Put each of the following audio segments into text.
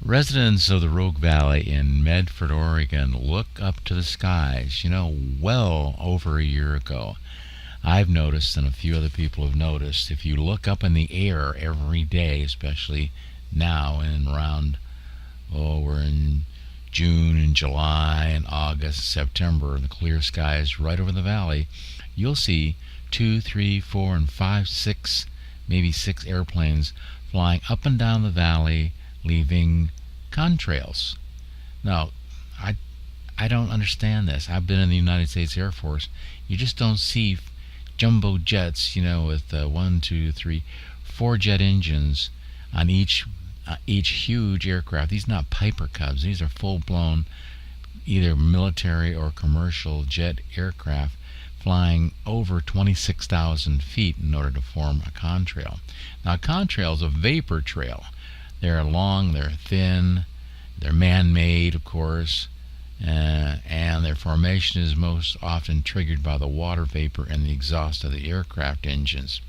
Residents of the Rogue Valley in Medford, Oregon, look up to the skies. Well over a year ago, I've noticed, and a few other people have noticed, if you look up in the air every day, especially now and around, we're in June and July and August, September, the clear skies right over the valley, you'll see 2, 3, 4, and 5, 6, maybe 6 airplanes flying up and down the valley, leaving contrails. Now, I don't understand this. I've been in the United States Air Force. You just don't see jumbo jets, with 1, 2, 3, 4 jet engines on each huge aircraft. These are not Piper Cubs. These are full-blown, either military or commercial jet aircraft flying over 26,000 feet in order to form a contrail. Now, a contrail is a vapor trail. They're long, they're thin, they're man-made, of course, and their formation is most often triggered by the water vapor and the exhaust of the aircraft engines.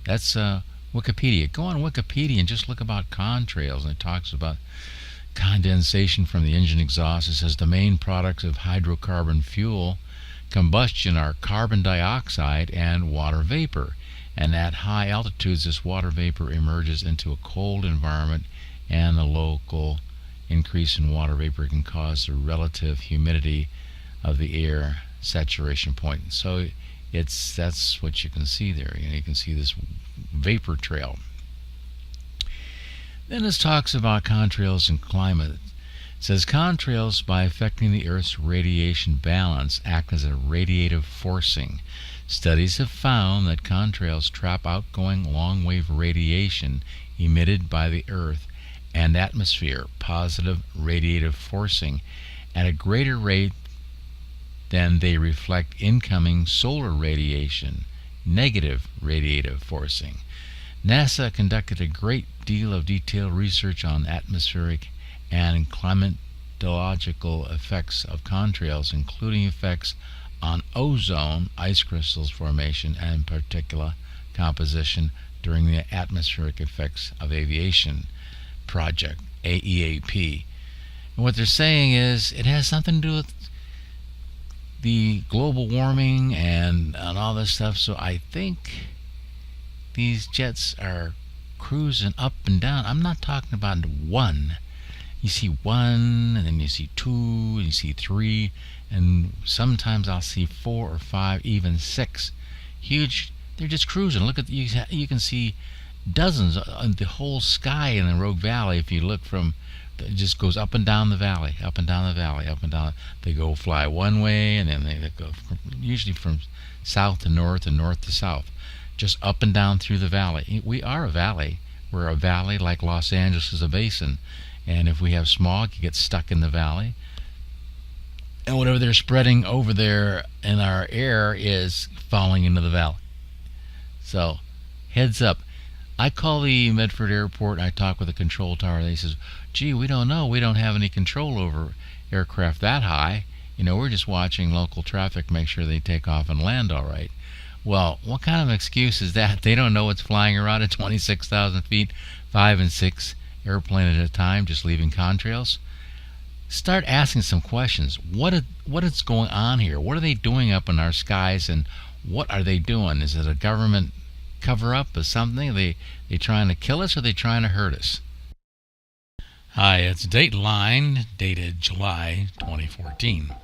That's Wikipedia. Go on Wikipedia and just look about contrails, and it talks about condensation from the engine exhaust. It says the main products of hydrocarbon fuel combustion are carbon dioxide and water vapor. And at high altitudes, this water vapor emerges into a cold environment, and the local increase in water vapor can cause the relative humidity of the air saturation point. So that's what you can see there. You can see this vapor trail. Then this talks about contrails and climate. It says contrails, by affecting the Earth's radiation balance, act as a radiative forcing. Studies have found that contrails trap outgoing long-wave radiation emitted by the Earth and atmosphere, positive radiative forcing, at a greater rate than they reflect incoming solar radiation, negative radiative forcing. NASA conducted a great deal of detailed research on atmospheric and climatological effects of contrails, including effects on ozone, ice crystals formation, and particulate composition during the atmospheric effects of aviation project, AEAP. And what they're saying is it has something to do with the global warming and all this stuff. So I think these jets are cruising up and down. I'm not talking about one. You see 1, and then you see 2, and you see 3, and sometimes I'll see 4 or 5, even 6. Huge. They're just cruising. Look at you can see dozens of the whole sky in the Rogue Valley. If you look from, it just goes up and down the valley, up and down the valley, up and down. They go fly one way, and then they go usually from south to north and north to south, just up and down through the valley. We are a valley. We're a valley like Los Angeles is a basin. And if we have smog, you get stuck in the valley. And whatever they're spreading over there in our air is falling into the valley. So, heads up. I call the Medford airport and I talk with the control tower. They says, gee, we don't know. We don't have any control over aircraft that high. We're just watching local traffic, make sure they take off and land all right. Well, what kind of excuse is that? They don't know what's flying around at 26,000 feet, 5 and 6 airplane at a time, just leaving contrails. Start asking some questions. What is going on here? What are they doing up in our skies, and what are they doing? Is it a government cover-up or something? Are they trying to kill us, or are they trying to hurt us? Hi, it's Dateline, dated July 2014.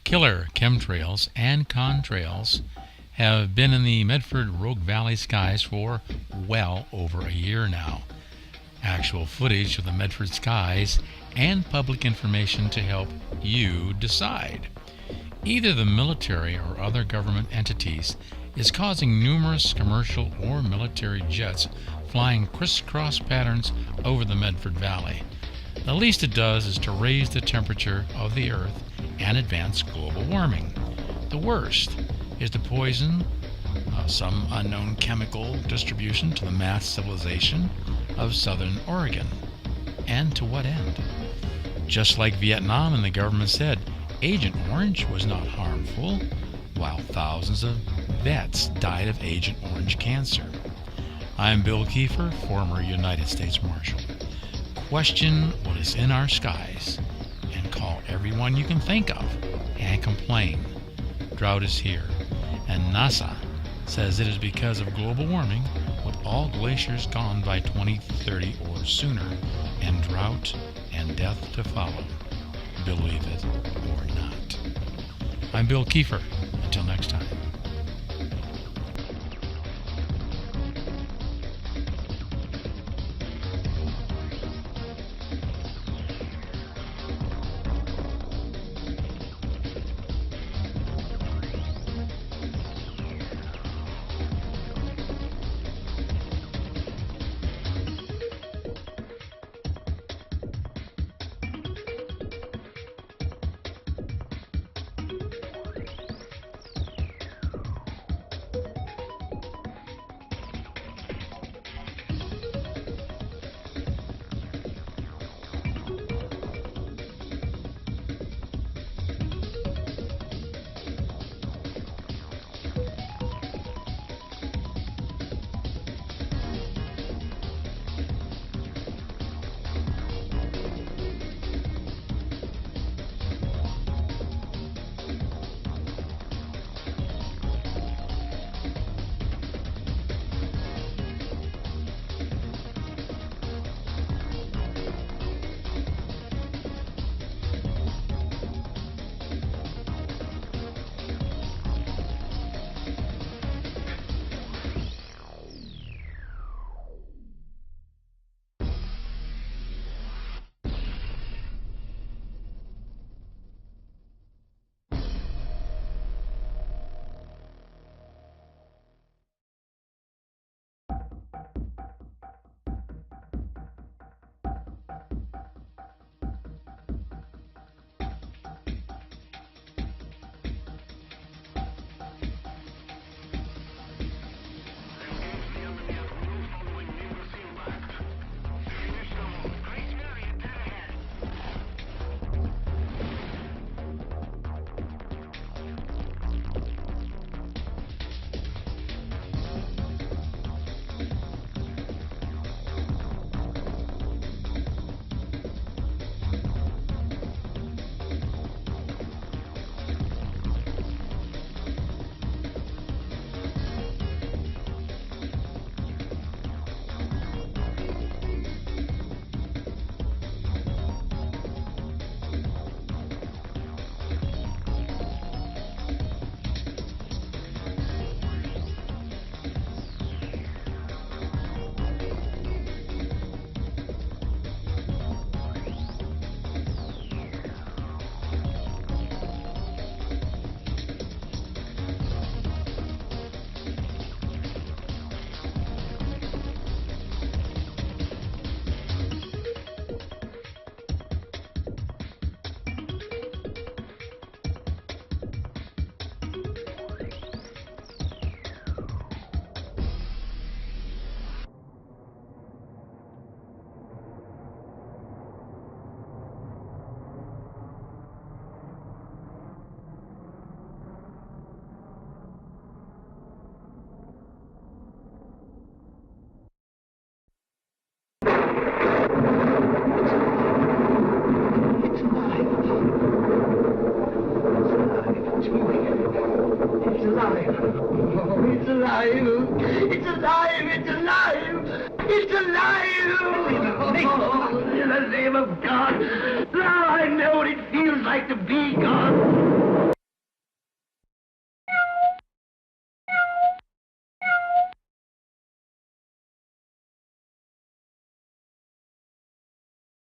Killer chemtrails and contrails have been in the Medford Rogue Valley skies for well over a year now. Actual footage of the Medford skies and public information to help you decide. Either the military or other government entities is causing numerous commercial or military jets flying crisscross patterns over the Medford Valley. The least it does is to raise the temperature of the Earth and advance global warming. The worst is to poison some unknown chemical distribution to the mass civilization of southern Oregon. And to what end? Just like Vietnam, and the government said Agent Orange was not harmful, while thousands of vets died of Agent Orange cancer. I'm Bill Kiefer, former United States Marshal. question what is in our skies and call everyone you can think of and complain. Drought is here, and NASA says it is because of global warming, with all glaciers gone by 2030 or sooner, and drought and death to follow. Believe it or not. I'm Bill Kiefer. Until next time. It's alive! It's alive! It's alive! Oh, in the name of God! Now I know what it feels like to be God!